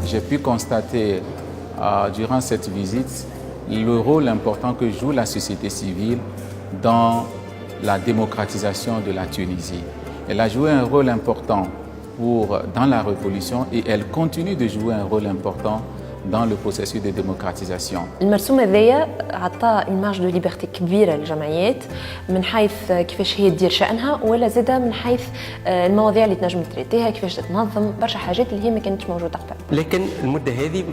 j'ai pu constater durant cette visite le rôle important que joue la société civile dans la démocratisation de la Tunisie. Elle a joué un rôle important dans la révolution et elle continue de jouer un rôle important dans le processus de démocratisation. المرسوم هذايا عطى une marge de liberté كبيرة للجمعيات من حيث كيفاش هي تدير شأنها ولا زادة من حيث المواضيع اللي تنجم تريتيها كيفاش تنظم برشا حاجات اللي هي ما كانتش موجودة قبل. لكن المدة هذه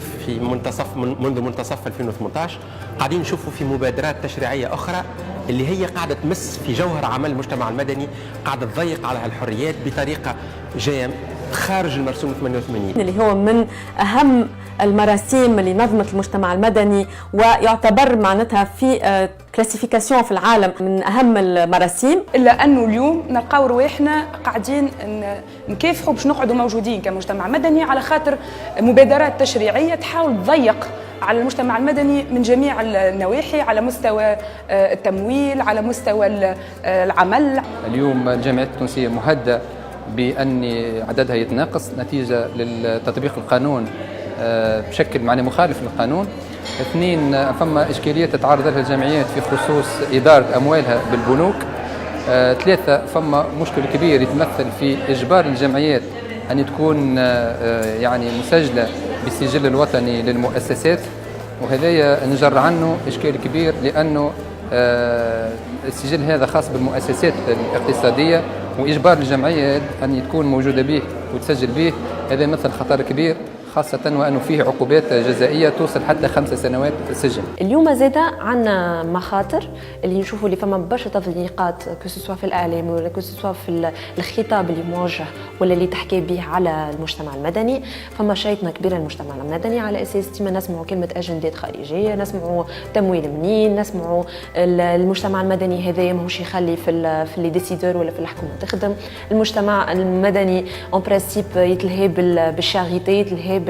منذ منتصف 2018 قاعدين نشوفوا في مبادرات تشريعية أخرى اللي هي قاعدة تمس في جوهر عمل المجتمع المدني، قاعدة تضيق على الحريات بطريقة جاية خارج المرسوم 88 اللي هو من أهم المراسيم اللي نظمت المجتمع المدني ويعتبر معناتها في كلاسيفيكاسيون في العالم من أهم المراسيم. إلا أنه اليوم نلقاو رواحنا قاعدين نكافحوا باش نقعدوا موجودين كمجتمع مدني على خاطر مبادرات تشريعية تحاول تضيق على المجتمع المدني من جميع النواحي على مستوى التمويل على مستوى العمل. اليوم الجامعات التونسية مهددة بأن عددها يتناقص نتيجة لتطبيق القانون بشكل معنى مخالف للقانون. اثنين، فما إشكالية تتعرض لها الجمعيات في خصوص إدارة أموالها بالبنوك. ثلاثة، فما مشكل كبير يتمثل في إجبار الجمعيات أن تكون يعني مسجلة بالسجل الوطني للمؤسسات، وهذا نجر عنه إشكال كبير لأنه السجل هذا خاص بالمؤسسات الاقتصادية، وإجبار الجمعية أن تكون موجودة به وتسجل به هذا يمثل خطر كبير، خاصة وأنه فيه عقوبات جزائية توصل حتى 5 سنوات السجن. اليوم زادة عندنا مخاطر اللي نشوفوا اللي فما برشا تضييقات كسوا في الإعلام ولا كسوا في الخطاب اللي موجه ولا اللي تحكي به على المجتمع المدني. فما شيطنة كبيرة المجتمع المدني على أساس ديما نسمعوا كلمة أجندات خارجية، نسمعوا تمويل منين، نسمعوا المجتمع المدني هذا ماهوش يخلي في اللي ديسيدور ولا في الحكومة تخدم. المجتمع المدني اون برانسيب يتلهي بالشاغيتي، يتلهي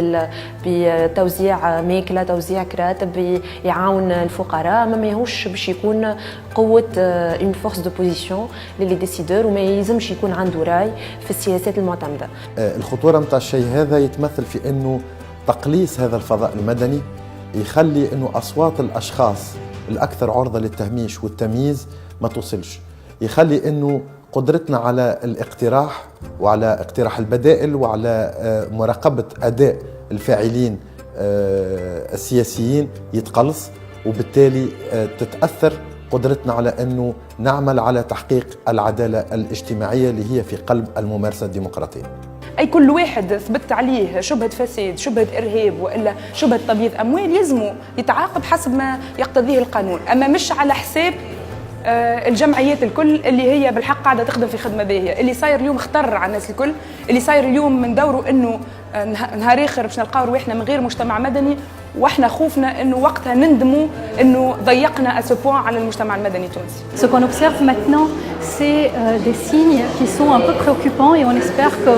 بتوزيع ماكله، توزيع كراتب، يعاون الفقراء، ما ماهوش باش يكون قوه اون فورس دوبوزيسيون للي ديسيدور وما يلزمش يكون عنده راي في السياسات المعتمده. الخطوره نتاع الشيء هذا يتمثل في انه تقليص هذا الفضاء المدني يخلي انه اصوات الاشخاص الاكثر عرضه للتهميش والتمييز ما توصلش، يخلي انه قدرتنا على الاقتراح وعلى اقتراح البدائل وعلى مراقبة أداء الفاعلين السياسيين يتقلص، وبالتالي تتأثر قدرتنا على أنه نعمل على تحقيق العدالة الاجتماعية اللي هي في قلب الممارسة الديمقراطية. أي كل واحد ثبت عليه شبهة فساد، شبهة إرهاب وإلا شبهة تبييض أموال يلزمه يتعاقب حسب ما يقتضيه القانون، أما مش على حساب الجمعيات الكل اللي هي بالحق قاعده تخدم في خدمه باهيه. اللي صاير اليوم اختر على الناس الكل، اللي صاير اليوم من دوره انه نهار اخر باش نلقاو رواحنا من غير مجتمع مدني، واحنا خوفنا انه وقتها نندموا انه ضيقنا اسبوع على المجتمع المدني التونسي. Ce qu'on observe maintenant, c'est des signes qui sont un peu préoccupants et on espère que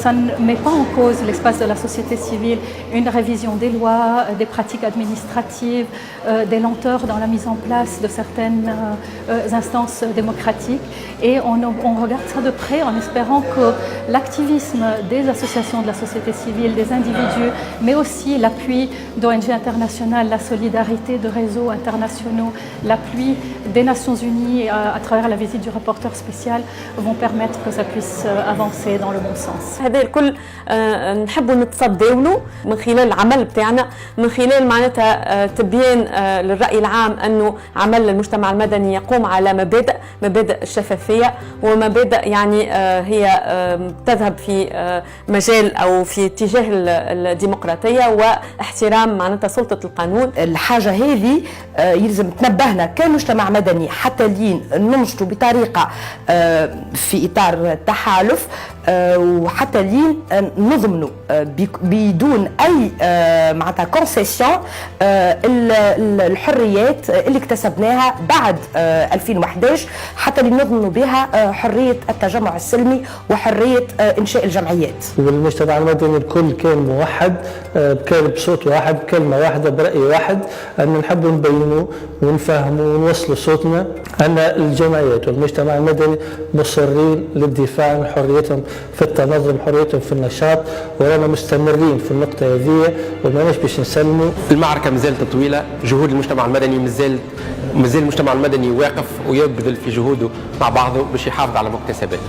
ça ne met pas en cause l'espace de la société civile, une révision des lois, des pratiques administratives, des lenteurs dans la mise en place de certaines instances démocratiques. Et on regarde ça de près en espérant que l'activisme des associations de la société civile, des individus, mais aussi l'appui d'ONG internationales, la solidarité de réseaux internationaux, l'appui des Nations Unies à travers la visite du rapporteur spécial vont permettre que ça puisse avancer dans le bon sens. هذا الكل نحبوا نتصدوا له من خلال العمل بتاعنا، من خلال معناتها تبيين للرأي العام أنه عمل المجتمع المدني يقوم على مبادئ الشفافية ومبادئ يعني هي تذهب في مجال أو في اتجاه الديمقراطية واحترام معناتها سلطة القانون. الحاجة هذه يلزم تنبهنا كمجتمع مدني حتى لين ننشطوا بطريقة في إطار التحالف وحتى لين نضمنوا بدون أي معناتها كونسيسيون الحريات اللي اكتسبناها بعد 2011 حتى لين نضمنوا بها حرية التجمع السلمي وحرية إنشاء الجمعيات. والمجتمع المدني الكل كان موحد بصوت واحد بكلمة واحدة برأي واحد، أن نحب نبينوا ونفهموا ونوصلوا صوتنا أن الجمعيات المجتمع المدني مصرين للدفاع عن حريتهم في التنظم، حريتهم في النشاط، ورانا مستمرين في النقطة هذه وماناش باش نسلموا. المعركة مازالت طويلة، جهود المجتمع المدني مازال المجتمع المدني واقف ويبذل في جهوده مع بعضه باش يحافظ على مكتسباته.